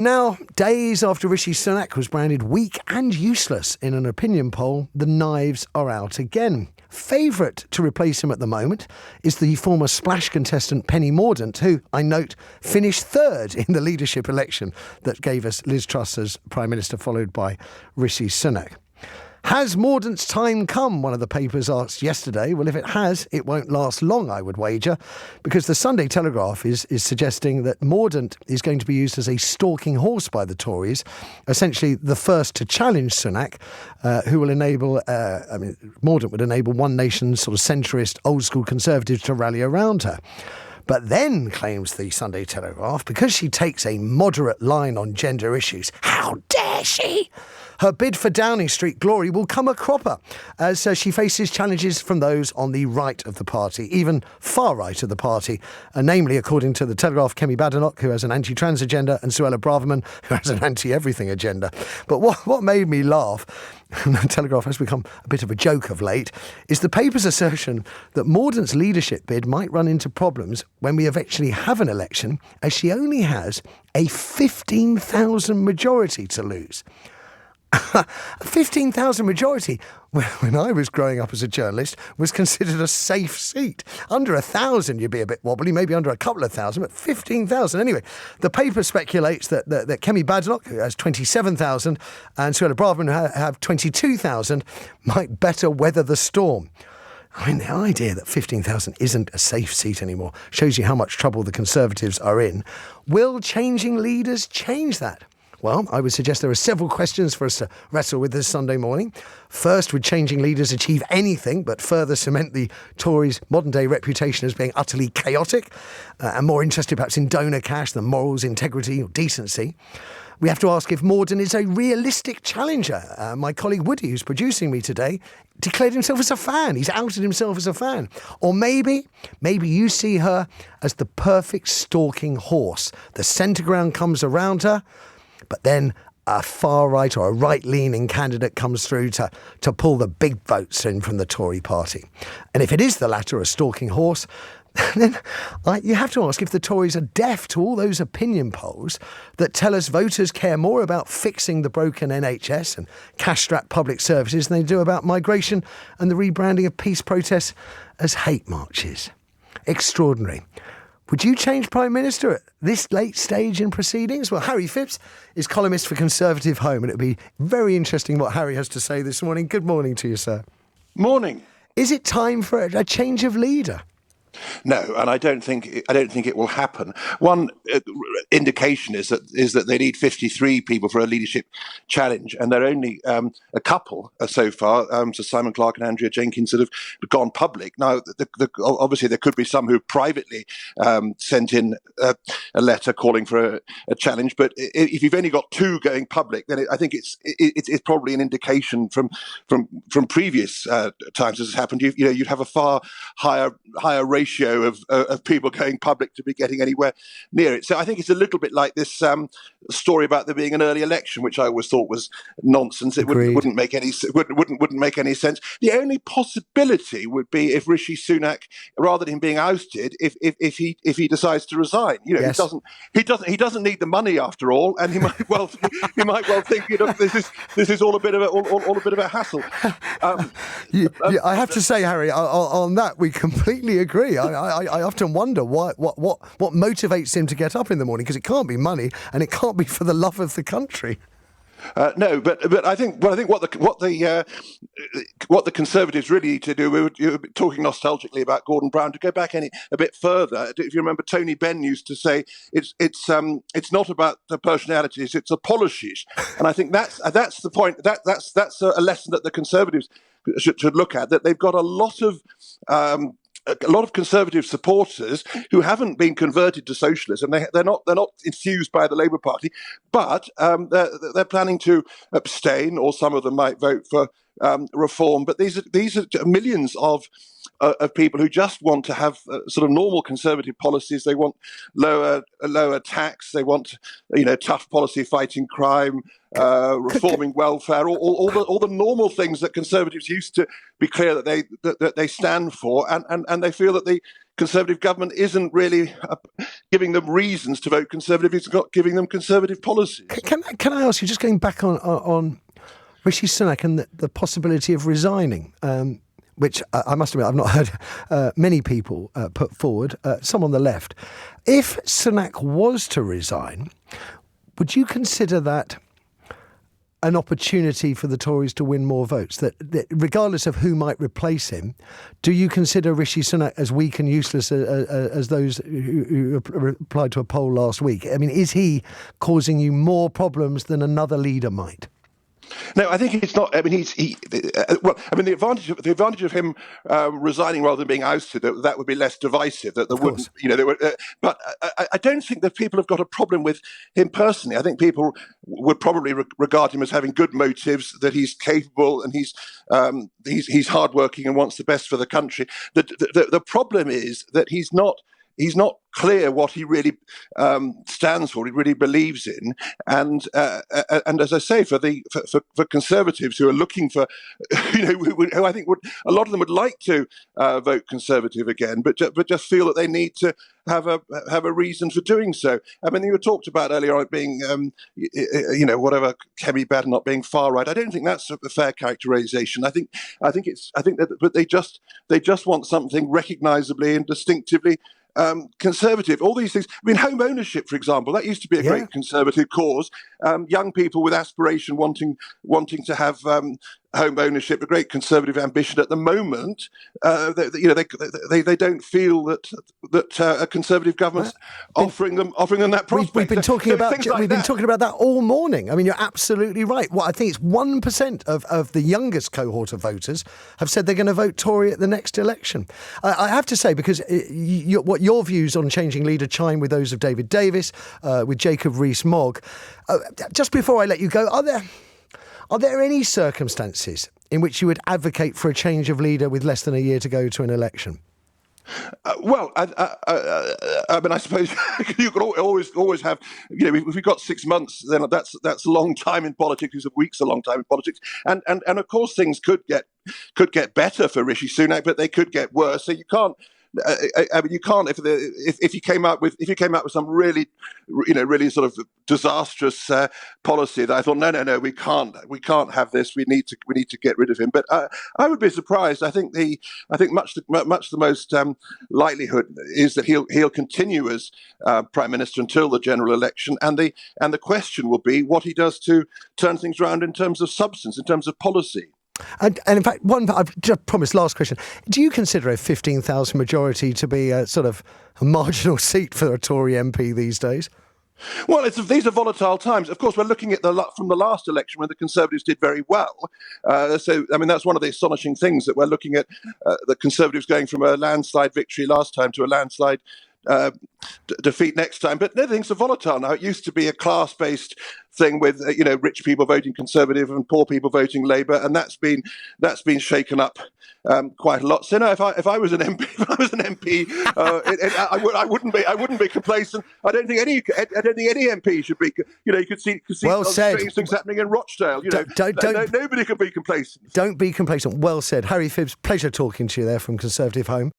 Now, days after Rishi Sunak was branded weak and useless in an opinion poll, the knives are out again. Favourite to replace him at the moment is the former Splash contestant Penny Mordaunt, who, I note, finished third in the leadership election that gave us Liz Truss as Prime Minister, followed by Rishi Sunak. Has Mordaunt's time come? One of the papers asked yesterday. Well, if it has, it won't last long, I would wager, because the Sunday Telegraph is suggesting that Mordaunt is going to be used as a stalking horse by the Tories, essentially the first to challenge Sunak, who will enable, Mordaunt would enable One Nation's sort of centrist, old-school Conservatives to rally around her. But then, claims the Sunday Telegraph, because she takes a moderate line on gender issues, how dare she? Her bid for Downing Street glory will come a cropper as she faces challenges from those on the right of the party, even far right of the party, namely, according to the Telegraph, Kemi Badenoch, who has an anti-trans agenda, and Suella Braverman, who has an anti-everything agenda. But what made me laugh, and the Telegraph has become a bit of a joke of late, is the paper's assertion that Mordaunt's leadership bid might run into problems when we eventually have an election, as she only has a 15,000 majority to lose. A 15,000 majority, when I was growing up as a journalist, was considered a safe seat. Under 1,000, you'd be a bit wobbly, maybe under a couple of thousand, but 15,000. Anyway, the paper speculates that Kemi Badenoch, who has 27,000, and Suella Braverman, who have 22,000, might better weather the storm. I mean, the idea that 15,000 isn't a safe seat anymore shows you how much trouble the Conservatives are in. Will changing leaders change that? Well, I would suggest there are several questions for us to wrestle with this Sunday morning. First, would changing leaders achieve anything but further cement the Tories' modern-day reputation as being utterly chaotic and more interested perhaps in donor cash than morals, integrity or decency? We have to ask if Mordaunt is a realistic challenger. My colleague Woody, who's producing me today, declared himself as a fan. He's outed himself as a fan. Or maybe you see her as the perfect stalking horse. The centre ground comes around her, but then a far-right or a right-leaning candidate comes through to pull the big votes in from the Tory party. And if it is the latter, a stalking horse, then you have to ask if the Tories are deaf to all those opinion polls that tell us voters care more about fixing the broken NHS and cash-strapped public services than they do about migration and the rebranding of peace protests as hate marches. Extraordinary. Would you change Prime Minister at this late stage in proceedings? Well, Harry Phipps is columnist for Conservative Home, and it'll be very interesting what Harry has to say this morning. Good morning to you, sir. Morning. Is it time for a change of leader? No, and I don't think it will happen. One indication is that they need 53 people for a leadership challenge, and there are only a couple so far. So Simon Clarke and Andrea Jenkins that have gone public. Now, obviously, there could be some who privately sent in a letter calling for a challenge. But if you've only got two going public, then I think it's probably an indication from previous times this has happened. You'd have a far higher ratio of people going public to be getting anywhere near it. So I think it's a little bit like this story about there being an early election, which I always thought was nonsense. It wouldn't make any sense. The only possibility would be if Rishi Sunak, rather than him being ousted, if he decides to resign. Yes. He doesn't need the money after all, and he might well think this is all a bit of a hassle. I have to say, Harry, on that we completely agree. I often wonder what motivates him to get up in the morning, because it can't be money and it can't be for the love of the country. No, but I think what the Conservatives really need to do. We were talking nostalgically about Gordon Brown. To go back a bit further, if you remember, Tony Benn used to say it's not about the personalities, it's the policies. And I think that's the point. That's a lesson that the Conservatives should look at. That they've got a lot of Conservative supporters who haven't been converted to socialism. They're not enthused by the Labour Party, but they're planning to abstain, or some of them might vote for reform. But these are millions of people who just want to have sort of normal Conservative policies. They want lower tax. They want tough policy fighting crime, reforming welfare, all the normal things that Conservatives used to be clear that they stand for, and they feel that the Conservative government isn't really giving them reasons to vote Conservative. It's not giving them Conservative policies. Can I ask you, just going back on Rishi Sunak and the possibility of resigning, which I must admit I've not heard many people put forward, some on the left. If Sunak was to resign, would you consider that an opportunity for the Tories to win more votes? That regardless of who might replace him, do you consider Rishi Sunak as weak and useless as those who replied to a poll last week? I mean, is he causing you more problems than another leader might? No, I think it's not. I mean, the advantage of him resigning rather than being ousted, that would be less divisive. That there wouldn't, but I don't think that people have got a problem with him personally. I think people would probably regard him as having good motives, that he's capable and he's hardworking and wants the best for the country. The problem is that he's not clear what he really stands for, he really believes in, and as I say, for Conservatives who are looking for, who I think a lot of them would like to vote Conservative again, but just feel that they need to have a reason for doing so. I mean, you were talked about earlier on it being, whatever Kemi Badr not being far right. I don't think that's a fair characterisation. I think but they just want something recognisably and distinctively Conservative. All these things. I mean, home ownership, for example, that used to be a great Conservative cause. Young people with aspiration wanting to have home ownership, a great Conservative ambition. At the moment, they don't feel that a Conservative government's offering them that prospect. We've been talking about that all morning. I mean, you're absolutely right. Well, I think it's 1% of the youngest cohort of voters have said they're going to vote Tory at the next election. I have to say, because what your views on changing leader chime with those of David Davis, with Jacob Rees-Mogg. Just before I let you go, are there any circumstances in which you would advocate for a change of leader with less than a year to go to an election? I mean, I suppose you could always have, if we've got 6 months, then that's a long time in politics. A week's a long time in politics, and of course things could get better for Rishi Sunak, but they could get worse. So you can't. I mean, you can't if you came out with some really sort of disastrous policy that I thought no we can't have this, we need to get rid of him. But I would be surprised. I think much the most likelihood is that he'll continue as Prime Minister until the general election, and the question will be what he does to turn things around in terms of substance, in terms of policy. And in fact, I've just promised, last question. Do you consider a 15,000 majority to be a sort of a marginal seat for a Tory MP these days? Well, these are volatile times. Of course, we're looking at from the last election when the Conservatives did very well. So, I mean, that's one of the astonishing things, that we're looking at the Conservatives going from a landslide victory last time to a landslide defeat next time. But no, things are volatile now. It used to be a class-based thing with rich people voting Conservative and poor people voting Labour, and that's been shaken up quite a lot. So no, if I was an MP, I wouldn't be complacent. I don't think any MP should be. You could see well said. Strange things happening in Rochdale. Nobody can be complacent. Don't be complacent. Well said, Harry Phibbs. Pleasure talking to you there from Conservative Home.